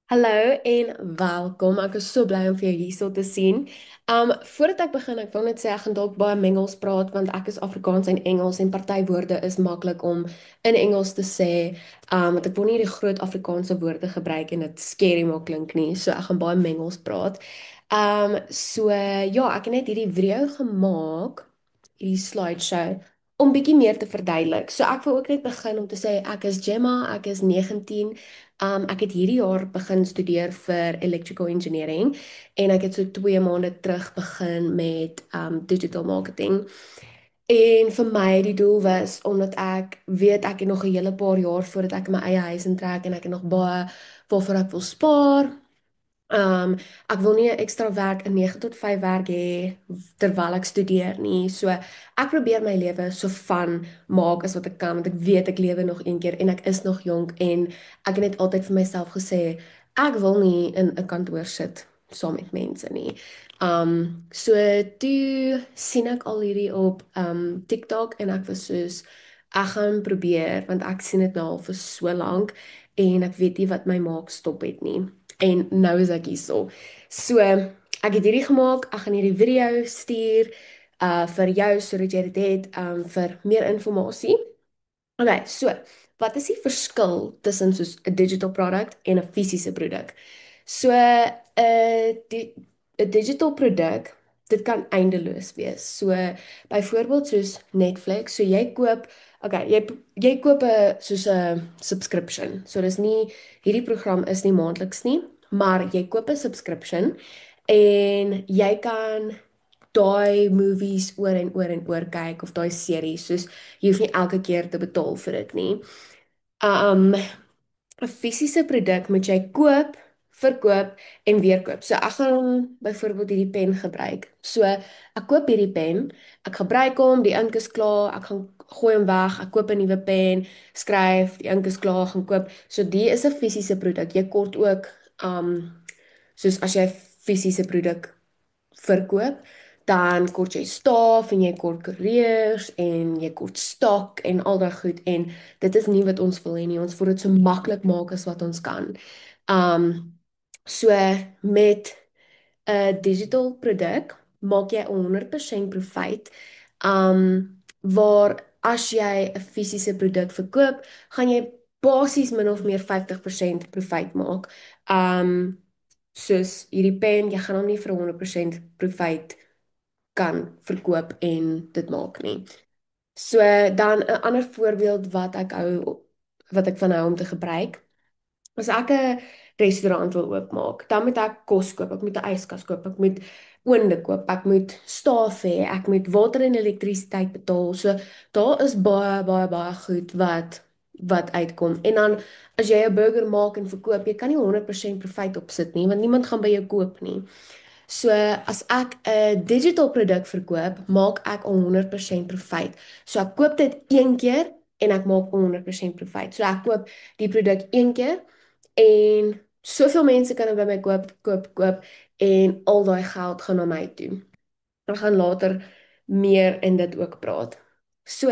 Hallo en welkom. Ek is so bly om vir jou hierso te sien. Voordat ek begin, ek wil net sê ek gaan dalk baie Engels praat want ek is Afrikaans en Engels en party woorde is maklik om in Engels te sê. Want ek wil nie die groot Afrikaanse woorde gebruik en dit skerry maak klink nie. So ek gaan baie Engels praat. Ja, ek het net hierdie video gemaak, hierdie slideshow om bietjie meer te verduidelik. So ek wil ook net begin om te sê ek is Gemma, ek is 19. Ek het hierdie jaar begin studeer vir electrical engineering en ek het so 2 maande terug begin met digital marketing. En vir my die doel was omdat ek weet ek het nog 'n hele paar jaar voordat ek my eie huis intrek en ek het nog baie waarvoor ek wil spaar. Um, ek wil nie 'n ekstra werk, 'n 9 tot 5 werk hê terwyl ek studeer nie. So ek probeer my lewe so van maak as wat ek kan want ek weet ek lewe nog een keer en ek is nog jonk en ek het net altyd vir myself gesê ek wil nie in 'n kantoor sit saam met mense nie. So toe sien ek al hierdie op TikTok en ek was soos ek gaan probeer want ek sien dit nou al vir so lank en ek weet nie wat my maak stop het nie. En nou is ek hierso. So, ek het hierdie gemaak. Ek gaan hierdie video stuur vir jou sodat jy dit het vir meer inligting. Okay, so wat is die verskil tussen soos 'n digital product en 'n fisiese produk? So, 'n digital produk, dit kan eindeloos wees. So, byvoorbeeld soos Netflix, so jy koop, okay, jy koop 'n soos 'n subscription. So dis nie hierdie program is nie maandeliks nie, maar jy koop 'n subscription en jy kan daai movies oor en oor en oor kyk of daai series soos jy hoef nie elke keer te betaal vir dit nie. Um 'n fisiese produk moet jy koop, verkoop en weer koop. So ek gaan byvoorbeeld hierdie pen gebruik. So ek koop hierdie pen, ek gebruik hom, die ink is klaar, ek gaan gooi hom weg, ek koop 'n nuwe pen, skryf, die ink is klaar, gaan koop. So die is 'n fisiese produk. Jy kort ook soos as jy 'n fisiese produk verkoop, dan kort jy staf en jy kort koeriers en jy kort stok en al daai goed en dit is nie wat ons wil hê nie. Ons wil dit so maklik maak as wat ons kan. Um so met 'n digital produk maak jy 100% profijt. Waar as jy 'n fisiese produk verkoop, gaan jy basies min of meer 50% profijt maak. Soos hierdie pen, jy gaan hom nie vir 100% profijt kan verkoop en dit maak nie. So dan 'n ander voorbeeld wat ek van hou om te gebruik. As ek 'n restaurant wil oopmaak, dan moet ek kos koop, ek moet 'n yskas koop, ek moet oonde koop, ek moet staf hê, ek moet water en elektrisiteit betaal. So daar is baie baie baie goed wat uitkom. En dan as jy 'n burger maak en verkoop, jy kan nie 100% profijt opsit nie, want niemand gaan by jou koop nie. So as ek 'n digital produk verkoop, maak ek 100% profijt. So ek koop dit een keer en ek maak 100% profijt. So ek koop die produk een keer en soveel mense kan dit by my koop, koop, koop en al daai geld gaan na my toe. Ons gaan later meer in dit ook praat. So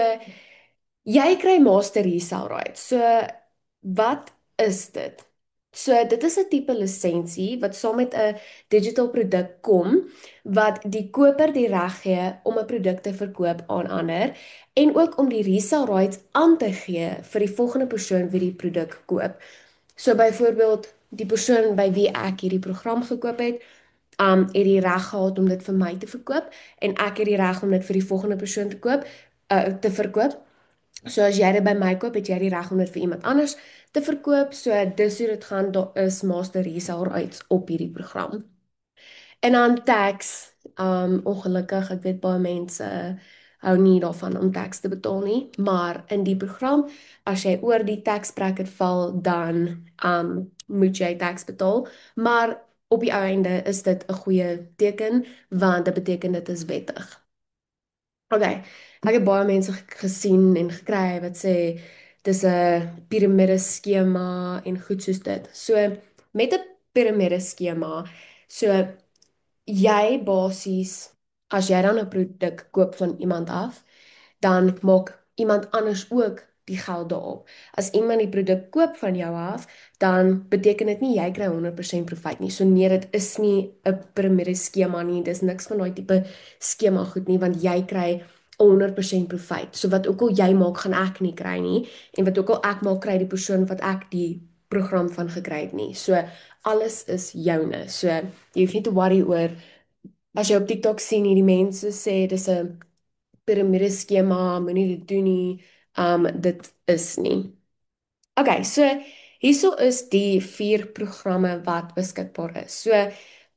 jy kry master resale rights. So wat is dit? So dit is 'n tipe lisensie wat saam met 'n digital produk kom wat die koper die reg gee om 'n produk te verkoop aan ander en ook om die resale rights aan te gee vir die volgende persoon wie die produk koop. So byvoorbeeld die persoon by wie ek hierdie program gekoop het die reg gehad om dit vir my te verkoop en ek het die reg om dit vir die volgende persoon te verkoop. So as jy dit by my koop, het jy die reg om dit vir iemand anders te verkoop. So dis hoe dit gaan. Daar is master resale rights op hierdie program. En dan tax, ongelukkig, ek weet baie mense hou nie daarvan om tax te betaal nie, maar in die program, as jy oor die tax bracket val, dan moet jy tax betaal, maar op die einde is dit 'n goeie teken, want dit beteken dit is wettig. Okay, ek het baie mense gesien en gekry wat sê dis 'n piramide skema en goed soos dit. So met 'n piramide skema, so jy basies as jy dan 'n produk koop van iemand af, dan maak iemand anders ook die geld daarop. As iemand die produk koop van jou af, dan beteken dit nie jy kry 100% profijt nie. So nee, dit is nie 'n piramide skema nie. Dis niks van daai tipe skema goed nie, want jy kry 100% profijt. So wat ook al jy maak, gaan ek nie kry nie. En wat ook al ek maak, kry die persoon wat ek die program van gekry het nie. So alles is joune. So jy hoef nie te worry oor as jy op TikTok sien hierdie mense sê dis 'n piramide skema, moenie dit doen nie. Dit is nie. Okay, so hierso is die vier programme wat beskikbaar is. So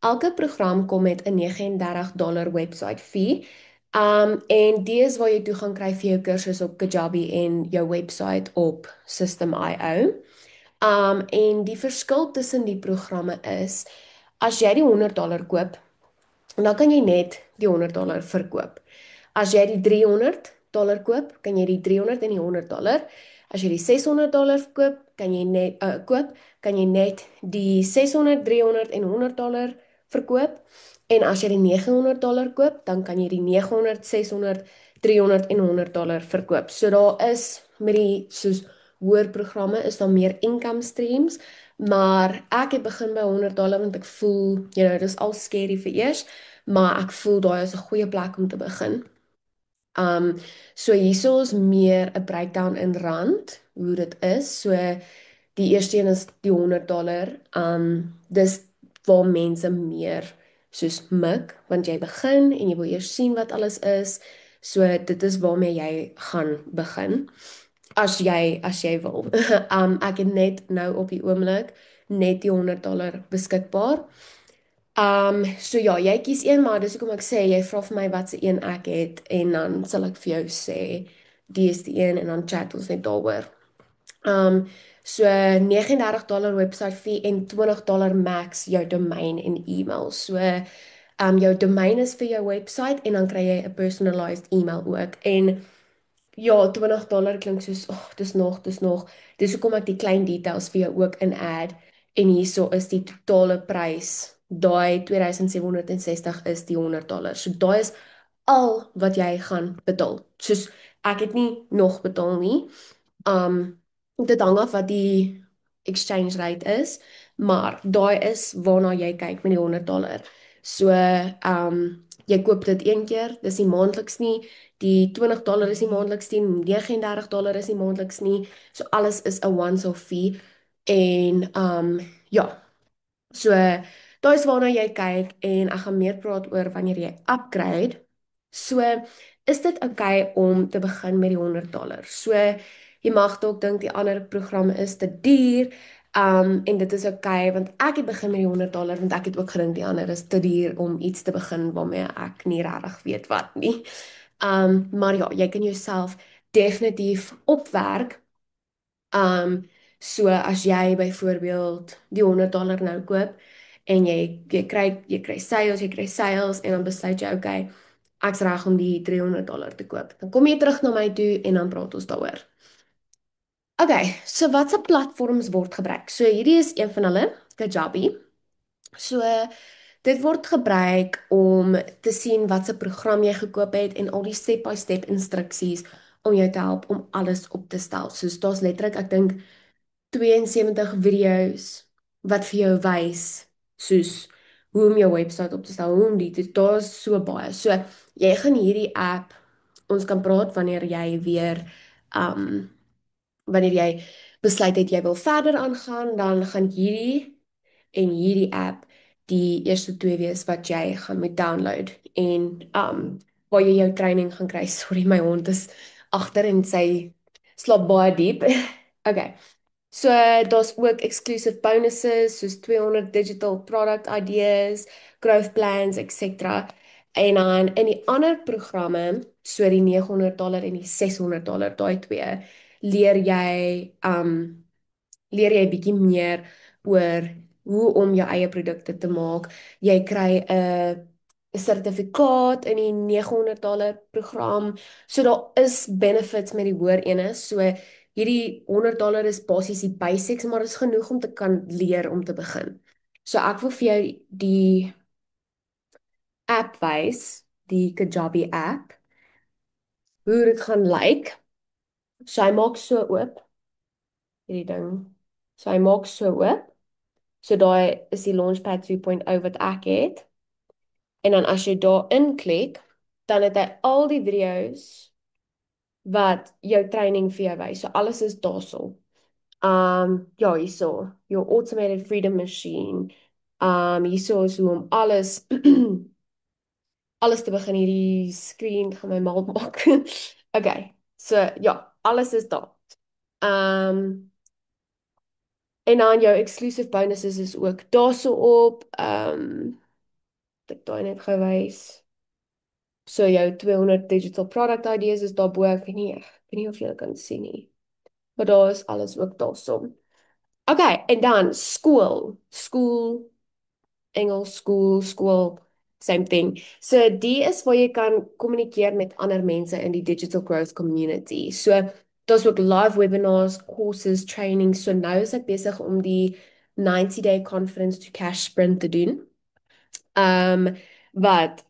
elke program kom met 'n $39 website fee. En dis waar jy toegang kry vir jou kursus op Kajabi en jou website op System.io. En die verskil tussen die programme is as jy die $100 koop, dan kan jy net die $100 verkoop. As jy die $300 koop, kan jy die 300 en die $100. As jy die $600 koop, kan jy net die 600, 300 en $100 verkoop. En as jy die $900 koop, dan kan jy die 900, 600, 300 en $100 verkoop. So daar is met die soos hoër programme is daar meer income streams, maar ek het begin by $100 want ek voel, dis al scary vir eers, maar ek voel daai is 'n goeie plek om te begin. So hierso is meer 'n breakdown in rand hoe dit is. So die eerste een is die $100. Dis waar mense meer soos mik, want jy begin en jy wil eers sien wat alles is. So dit is waarmee jy gaan begin. As jy wil. Ek het net nou op die oomblik net die $100 beskikbaar. So ja, jy kies een, maar dis hoekom ek sê jy vra vir my wat se een ek het en dan sal ek vir jou sê die is die een en dan chat ons net daaroor. Um so $39 website fee en $20 max jou domein en e-mail. So jou domein is vir jou website en dan kry jy 'n personalized e-mail ook. En ja, $20 klink soos, dis nog. Dis hoekom ek die klein details vir jou ook in add. En hierso is die totale prys. Daai 2760 is die $100. So daai is al wat jy gaan betaal. Soos ek het nie nog betaal nie. Dit hang af wat die exchange rate is, maar daai is waarna jy kyk met die $100. So, jy koop dit een keer, dis nie maandeliks nie. Die $20 is nie maandeliks nie, $39 is nie maandeliks nie. So alles is 'n once-off fee. En ja, so daai is waarna jy kyk en ek gaan meer praat oor wanneer jy upgrade. So is dit okay om te begin met die $100. So jy mag dalk dink die ander programme is te duur. En dit is okay want ek het begin met die $100 want ek het ook gedink die ander is te duur om iets te begin waarmee ek nie regtig weet wat nie. Maar ja, jy kan jouself definitief opwerk. So as jy byvoorbeeld die $100 nou koop en jy kry sales en dan besluit jy okay, ek's reg om die $300 te koop. Dan kom jy terug na my toe en dan praat ons daaroor. Okay, so watse platforms word gebruik? So hierdie is een van hulle, Kajabi. So dit word gebruik om te sien watse program jy gekoop het en al die step-by-step instruksies om jou te help om alles op te stel. So daar's letterlik ek dink 72 video's wat vir jou wys soos hoe om jou webwerf op te stel, hoe om daar's so baie. So jy gaan hierdie app, ons kan praat wanneer jy besluit het jy wil verder aangaan, dan gaan hierdie en hierdie app die eerste twee wees wat jy gaan moet download en waar jy jou training gaan kry. Sorry, my hond is agter en sy slaap baie diep. Okay. So daar's ook exclusive bonuses soos 200 digital product ideas, growth plans, etc. En dan in die ander programme, so die $900 en die $600, daai twee, leer jy leer jy bietjie meer oor hoe om jou eie produkte te maak. Jy kry 'n sertifikaat in die $900 program. So daar is benefits met die hoër ene. So hierdie $100 is basies die basics, maar dit is genoeg om te kan leer om te begin. So ek wil vir jou die app wys, die Kajabi app, hoe dit gaan lyk. So hy maak so oop, hierdie ding. So hy maak so oop. So daai is die Launchpad 2.0 wat ek het. En dan as jy daarin klik, dan het hy al die video's wat jou training vir jou wys. So alles is daarso. Ja, hierso, your automated freedom machine. Hierso is hoe om alles alles te begin hierdie screen gaan my mal maak. Okay. So ja, alles is daar. Um en dan jou exclusive bonuses is ook daarso op. Ek daai net gewys. So jou 200 digital product ideas is daarbo. Ek weet nie of jy kan sien nie. Maar daar is alles ook daarso. Okay, en dan skool. Skool, Engels, skool, same thing. So die is waar jy kan kommunikeer met ander mense in die digital growth community. So daar's ook live webinars, courses, training. So nou is ek besig om die 90-day conference to cash sprint te doen. Um wat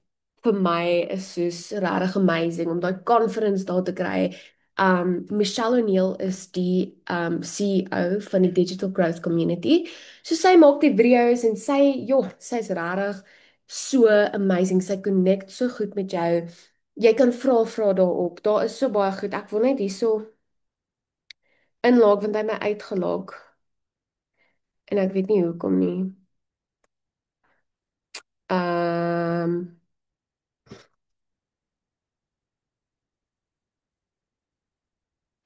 vir my is soos regtig amazing om daai conference daar te kry. Michelle O'Neill is die CEO van die Digital Growth Community. So sy maak die video's en sy's regtig so amazing. Sy connect so goed met jou. Jy kan vra daarop. Daar is so baie goed. Ek wil net hierso inlog want hy my uitgelog en ek weet nie hoekom nie. Um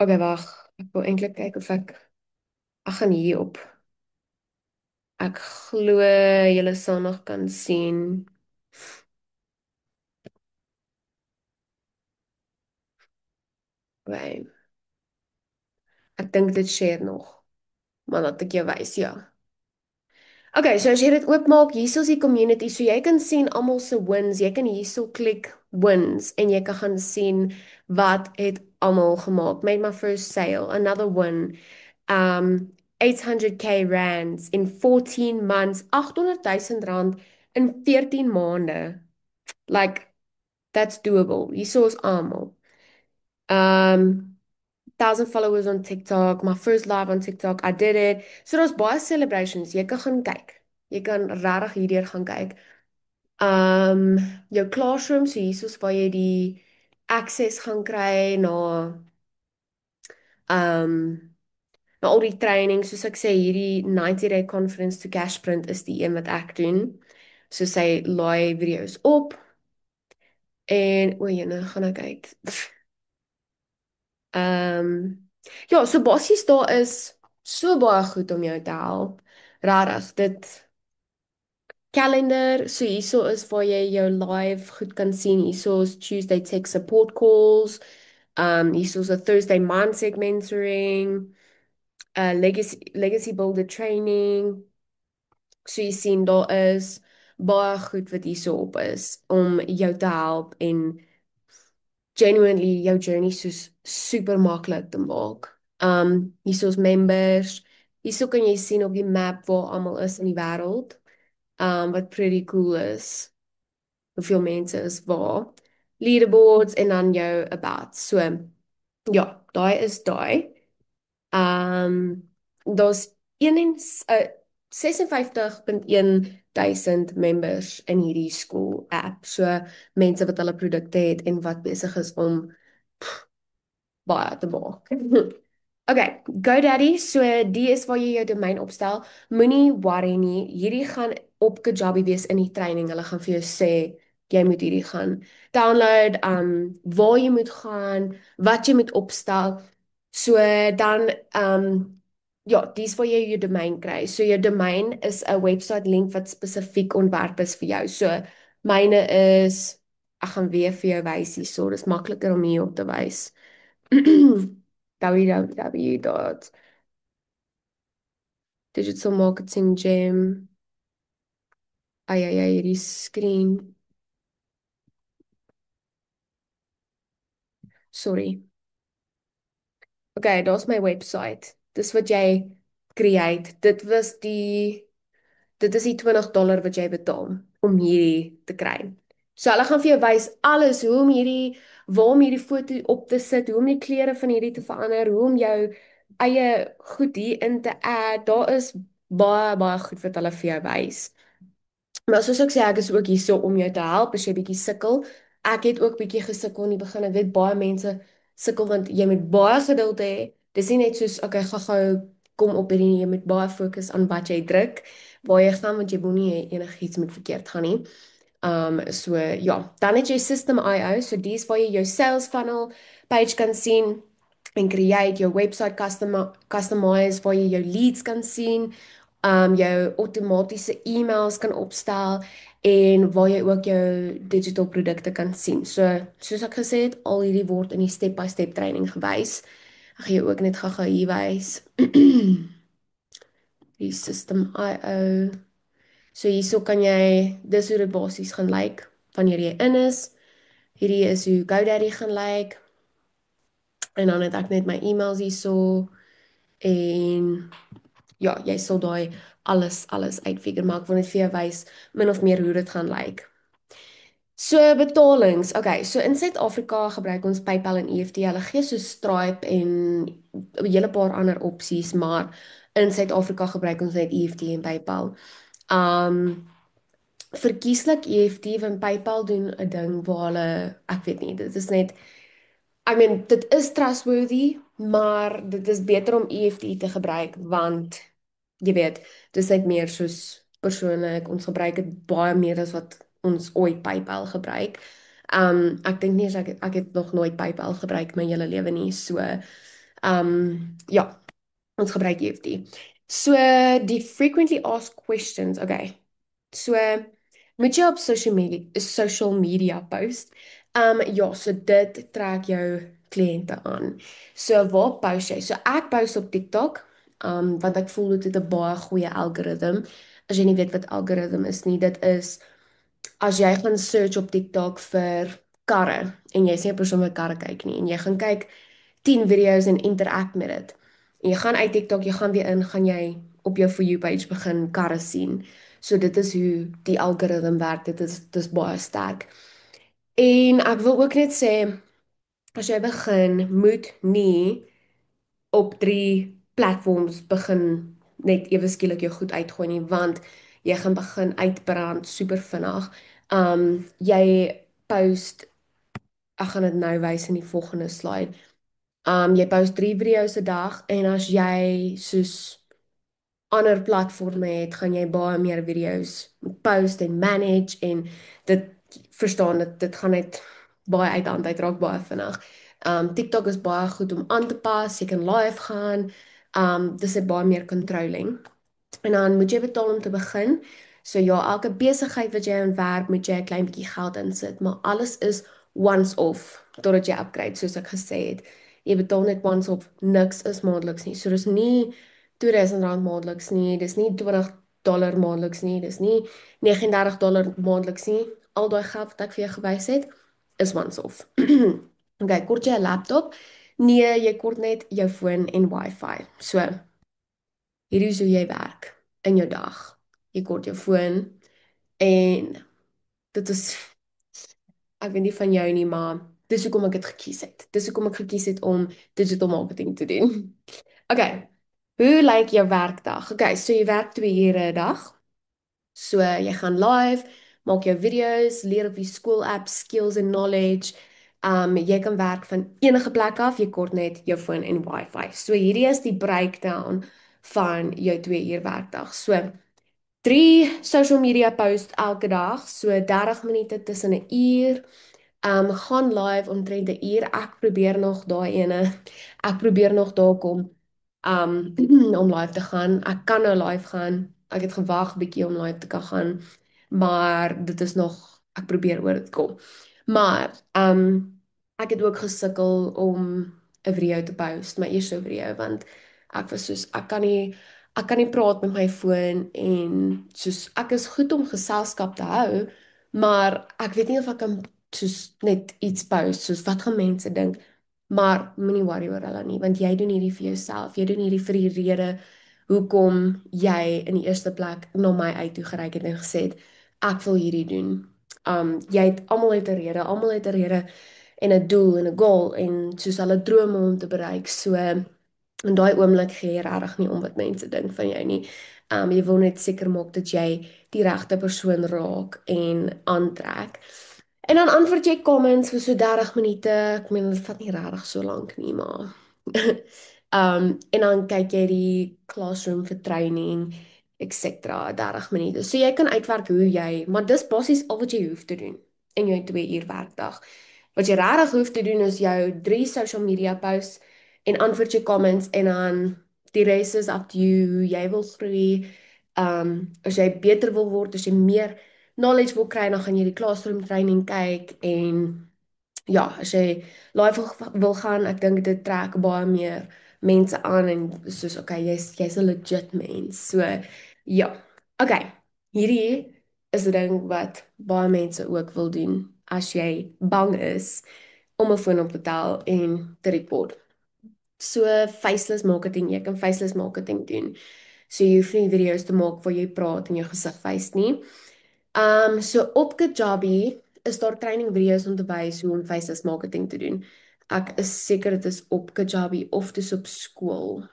okay, wag. Ek wil eintlik kyk of ek gaan hier op. Ek glo julle sal nog kan sien. Wait, ek dink dit share nog, maar laat ek jou wys, ja. Okay, so as jy dit oopmaak, hier is die community, so jy kan sien almal se wins. Jy kan hierso klik wins en jy kan gaan sien wat het almal gemaak. Made my first sale, another win. 800k rands in 14 months, 800,000 rand in 14 maande. Like that's doable. Hierso is almal. 1,000 followers on TikTok, my first live on TikTok, I did it. So daar's baie celebrations. Jy kan gaan kyk. Jy kan regtig hierdeur gaan kyk. Jou classroom, so hiersoos waar jy die access gaan kry um na al die training, soos ek sê, hierdie 90-day conference to cash sprint is die een wat ek doen. So sy laai video's op en o, jene, gaan ek uit. Ja, so basies daar is so baie goed om jou te help. Rarig, dit calendar, so hierso is waar jy jou live goed kan sien. Hierso is Tuesday tech support calls. Hierso is 'n Thursday mindset mentoring, legacy builder training. So jy sien daar is baie goed wat hierso op is om jou te help en genuinely jou journey soos super maklik te maak. Hierso is members. Hierso kan jy sien op die map waar almal is in die wêreld. Wat pretty cool is. Hoeveel mense is waar. Leaderboards en dan jou about. So ja, daai is daai. Daar's 56.1 duisend members in hierdie school app. So mense wat hulle produkte het en wat besig is om baie te maak. Okay, GoDaddy, so die is waar jy jou domein opstel. Moenie worry nie. Hierdie gaan op Kajabi wees in die training. Hulle gaan vir jou sê jy moet hierdie gaan download, waar jy moet gaan, wat jy moet opstel. So dan ja, dis waar jy jou domein kry. So jou domein is 'n website link wat spesifiek ontwerp is vir jou. So myne is ek gaan weer vir jou wys hierso. Dis makliker om hier op te wys. www.digitalmarketinggem. Ai, hierdie screen. Sorry. Okay, daar's my website. Dis wat jy create. Dit is die $20 wat jy betaal om hierdie te kry. So hulle gaan vir jou wys alles hoe om hierdie waar om hierdie foto op te sit, hoe om die kleure van hierdie te verander, hoe om jou eie goed hier in te add. Daar is baie baie goed wat hulle vir jou wys. Maar soos ek sê, ek is ook hier so om jou te help as jy bietjie sukkel. Ek het ook bietjie gesukkel in die begin. Ek weet baie mense sukkel want jy moet baie geduld hê. Dis nie net soos okay, gou-gou kom op hierdie jy moet baie fokus aan wat jy druk, waar jy gaan want jy wil nie hê enigiets moet verkeerd gaan nie. So ja, dan het jy System IO, so dis waar jy jou sales funnel page kan sien en create jou website customize waar jy jou leads kan sien, jou outomatiese e-mails kan opstel en waar jy ook jou digital produkte kan sien. So soos ek gesê het, al hierdie word in die step-by-step training gewys. Ek gaan jou ook net gou-gou hier wys. Die System IO. So hierso kan jy dis hoe dit basies gaan lyk wanneer jy in is. Hierdie is hoe GoDaddy gaan lyk. En dan het ek net my e-mails hierso en ja, jy sal daai alles uitfigure maar ek wil net vir jou wys min of meer hoe dit gaan lyk. So betalings. Okay, so in Suid-Afrika gebruik ons PayPal en EFT. Hulle gee so Stripe en 'n hele paar ander opsies, maar in Suid-Afrika gebruik ons net EFT en PayPal. Um Verkieslik EFT van PayPal doen 'n ding waar hulle ek weet nie, dit is net I mean, dit is trustworthy, maar dit is beter om EFT te gebruik want jy weet, dis net meer soos persoonlik, ons gebruik dit baie meer as wat ons ooit PayPal gebruik. Ek dink nie as ek het nog nooit PayPal gebruik my hele lewe nie. So, ja, ons gebruik EFT. So die frequently asked questions, okay. So moet jy op social media post. Ja, so dit trek jou kliënte aan. So waar post jy? So ek post op TikTok, want ek voel dit het 'n baie goeie algoritme. As jy nie weet wat algoritme is nie, dit is as jy gaan search op TikTok vir karre en jy sien 'n persoon wat karre kyk nie en jy gaan kyk 10 video's en interact met dit. En jy gaan uit TikTok, jy gaan weer in, gaan jy op jou For You page begin karre sien. So dit is hoe die algoritme werk. Dit is baie sterk. En ek wil ook net sê as jy begin, moet nie op drie platforms begin net ewe skielik jou goed uitgooi nie, want jy gaan begin uitbrand super vinnig. Jy post, ek gaan dit nou wys in die volgende slide. Jy post 3 video's 'n dag en as jy soos ander platforme het, gaan jy baie meer video's post en manage en dit verstaan dit gaan net baie uit de hand uit raak baie vinnig. TikTok is baie goed om aan te pas, jy kan live gaan. Dis 'n baie meer controlling. En dan moet jy betaal om te begin. So ja, elke besigheid wat jy aanwerp, moet jy 'n klein bietjie geld insit, maar alles is once off totdat jy upgrade, soos ek gesê het. Jy betaal net once off, niks is maandeliks nie. So dis nie R2000 maandeliks nie, dis nie $20 maandeliks nie, dis nie $39 maandeliks nie. Al daai geld wat ek vir jou gewys het, is once off. Okay, kort jy 'n laptop? Nee, jy kort net jou foon en wifi. So hierdie is hoe jy werk in jou dag. Jy kort jou foon en dit is ek weet nie van jou nie, maar dis hoekom ek dit gekies het. Dis hoekom ek gekies het om digital marketing te doen. Okay. Hoe lyk jou werkdag? Okay, so jy werk 2 ure 'n dag. So jy gaan live, maak jou video's, leer op die skool apps, skills and knowledge. Jy kan werk van enige plek af, jy kort net jou foon en wifi. So hierdie is die breakdown van jou 2 uur werkdag. So 3 social media posts elke dag, so 30 minute tussen 'n uur. Gaan live omtrent 'n uur. Ek probeer nog daai ene. Ek probeer nog daar kom om live te gaan. Ek kan nou live gaan. Ek het gewag 'n bietjie om live te kan gaan, maar dit is nog ek probeer oor dit kom. Maar ek het ook gesukkel om 'n video te post, my eerste video, want ek was soos ek kan nie praat met my foon en soos ek is goed om geselskap te hou, maar ek weet nie of ek kan soos net iets post soos wat gaan mense dink. Maar moenie worry oor hulle nie, want jy doen hierdie vir jouself. Jy doen hierdie vir die rede hoekom jy in die eerste plek na my uit toe gereik het en gesê het ek wil hierdie doen. Jy het almal het 'n rede, almal het 'n rede en 'n doel en 'n goal en soos hulle drome om te bereik. So in daai oomblik gee jy regtig nie om wat mense dink van jou nie. Jy wil net seker maak dat jy die regte persoon raak en aantrek. En dan antwoord jy comments vir so 30 minute. Ek meen dit vat nie regtig so lank nie, maar en dan kyk jy die classroom vir training, etc. 30 minute. So jy kan uitwerk hoe jy, maar dis basies al wat jy hoef te doen in jou 2 uur werkdag. Wat jy regtig hoef te doen is jou 3 social media posts en antwoord jy comments en dan die res is up to you, hoe jy wil groei. As jy beter wil word, as jy meer knowledge wil kry, dan gaan jy die classroom training kyk en ja, as jy live wil gaan, ek dink dit trek baie meer mense aan en soos okay, jy's 'n legit mens. So ja. Okay. Hierdie is 'n ding wat baie mense ook wil doen as jy bang is om 'n foon op te tel en te report. So faceless marketing, jy kan faceless marketing doen. So jy hoef nie video's te maak waar jy praat en jou gesig wys nie. So op Kajabi is daar training video's om te wys hoe om faceless marketing te doen. Ek is seker dit is op Kajabi of dis op skool.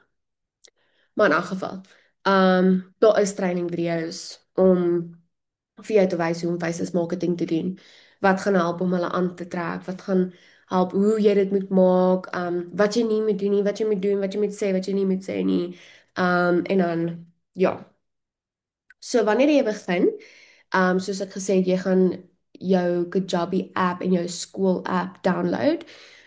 Maar in elk geval, daar is training video's om vir jou te wys hoe om faceless marketing te doen. Wat gaan help om hulle aan te trek? Wat gaan help hoe jy dit moet maak? Wat jy nie moet doen nie, wat jy moet doen, wat jy moet sê, wat jy nie moet sê nie. En dan ja. So wanneer jy begin, soos ek gesê het, jy gaan jou Kajabi app en jou skool app download.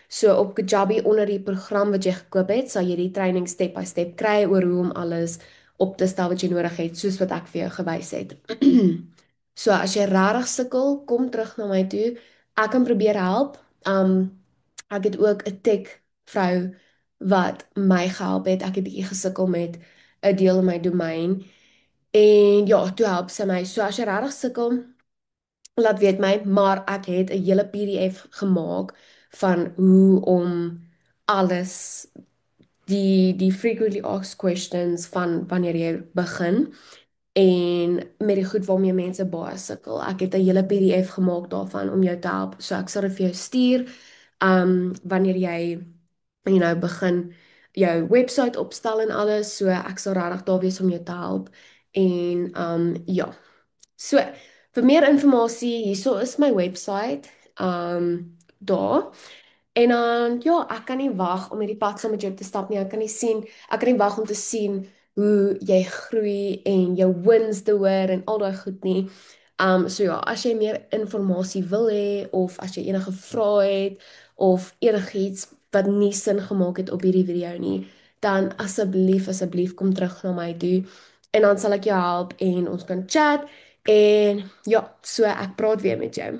So op Kajabi onder die program wat jy gekoop het, sal jy die training step by step kry oor hoe om alles op te stel wat jy nodig het, soos wat ek vir jou gewys het. So as jy regtig sukkel, kom terug na my toe. Ek kan probeer help. Ek het ook 'n tech vrou wat my gehelp het. Ek het bietjie gesukkel met 'n deel in my domein. En ja, toe help sy my. So as jy regtig sukkel, laat weet my, maar ek het 'n hele PDF gemaak van hoe om alles die frequently asked questions van wanneer jy begin en met die goed waarmee mense baie sukkel. Ek het 'n hele PDF gemaak daarvan om jou te help. So ek sal dit vir jou stuur wanneer jy begin jou webwerf opstel en alles. So ek sal regtig daar wees om jou te help. En ja. So, vir meer inligting, hierso is my webwerf. Daar. En dan ja, ek kan nie wag om hierdie pad saam met jou te stap nie. Ek kan nie wag om te sien hoe jy groei en jou wins te hoor en al daai goed nie. So ja, as jy meer inligting wil hê of as jy enige vrae het of enigiets wat nie sin gemaak het op hierdie video nie, dan asseblief kom terug na my toe en dan sal ek jou help en ons kan chat en ja, so ek praat weer met jou.